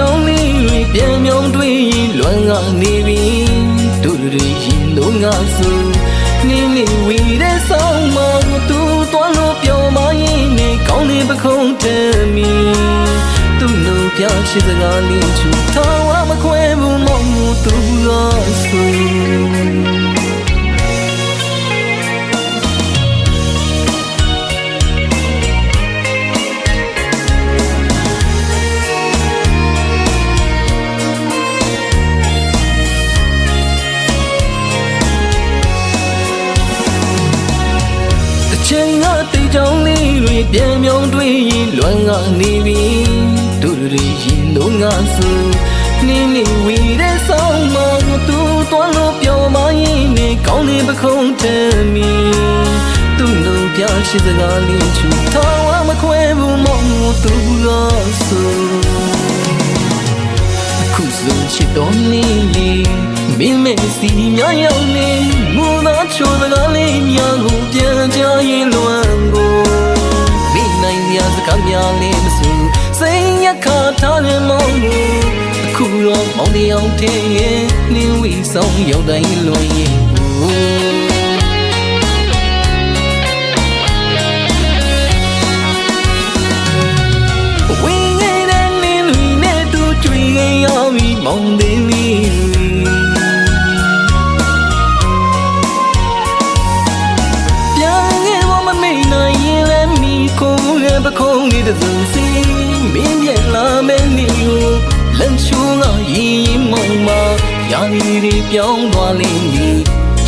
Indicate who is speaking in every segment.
Speaker 1: ကြောင်းလေးတွေပြန်မြောင်းတွေးလွမ်းကနေပြီတို့တွေရင်လုံးငါဆိုနင်းနေဝီတဲ့ဆောင်မသူသွားလို့ပြောမရင်နေကောင်းနေပခုံးတယ်မီသူ့လူပြရှိစကားလေးချူထားဝမခွဲဘူးမောင်သူကဆိုချိန်ကတိတ်ကြောင်းလေးတွေပြန်မြောင်းတွေးလွမ်းကနေပြီတို့တွေရင်လုံးငါဆိုနင်းနေဝီတဲ့ဆောင်မသူသွားလို့ပြောမရင်နေကောင်းနေပခုံးတယ်မီသူ့လူပြရှိစကားလေးချူထားဝမခွဲဘူးမောင်သူကဆိုခုဆိုချစ်တော်နေမင်းမေစီများရောက်နေမူသာချိုစကားလေးများကိုပြန်ကြရင်လွမ်းကိုမိနိုင်ရစကားများလေးမစူစိတ်ရခါထားတဲ့မောင်ကိုအခုတော့မောင်တရားထင်းရဲ့နှင်းဝီဆောင်ရောက်တိုင်းလွန်ရင်ဝင်းငယ်တဲ့နှင်းလူနဲ့သူကြွေရောက်ပြီးမောင်သေးလေးပခုံးလေးတစ်စုံစီမင်းရဲ့လာမဲနေကိုလမ်းချိုးကရင်မောင်မရာလီတွေပြောင်းသွားလိမ့်မည်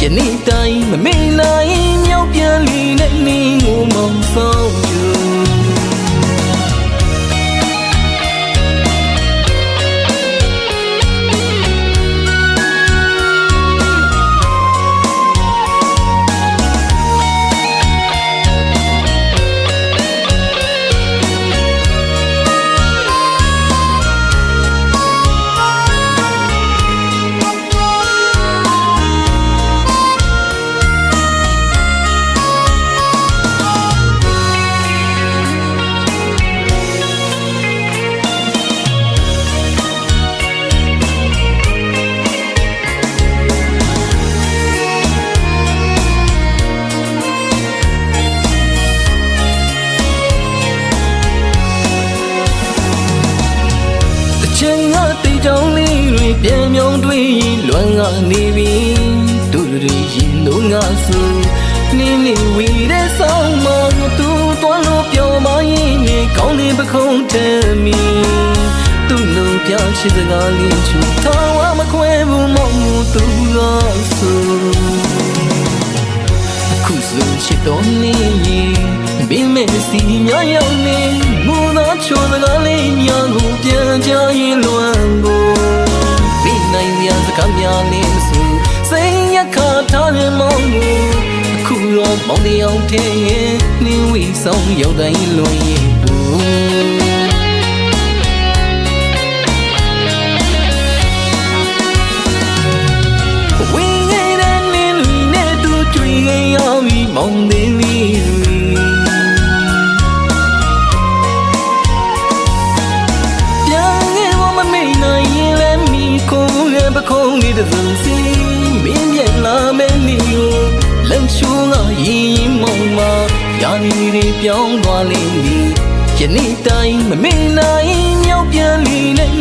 Speaker 1: ယနေ့တိုင်းမမေ့နိုင်မြောက်ပြန်လီနဲ့နင်းကိုမောင်ဆောင်ယူချိန်ကတိတ်ကြောင်းလေးတွေပြန်မြောင်းတွေးလွမ်းကနေပြီတို့တွေရင်လုံးငါဆိုနင်းနေဝီတဲ့ဆောင်မသူသွားလို့ပြောမရင်နေကောင်းနေပခုံးတယ်မီသူ့လူပြရှိစကားလေးချူထားဝမခွဲဘူးမောင်သူကဆိုအခုဆိုချစ်တော်နေမင်းမေစီများရောက်နေမူသာချိုစကားလေးများကိုပြန်ကြရင်လွမ်းကိုမိနိုင်ရစကားများလေးမစူစိတ်ရခါထားတဲ့မောင်ကိုအခုတော့မောင်တရားထင်းရဲ့နှင်းဝီဆောင်ရောက်တိုင်းလွန်ရင်ဝင်းငယ်တဲ့နှင်းလူနဲ့သူကြွေရောက်ပြီးမောင်သေးလေးပခုံးလေးတစ်စုံစီမင်းရဲ့လာမဲနေကိုလမ်းချိုးကရင်မောင်မရာလီတွေပြောင်းသွားလိမ့်မည်ယနေ့တိုင်းမမေ့နိုင်မြောက်ပြန်လီနဲ့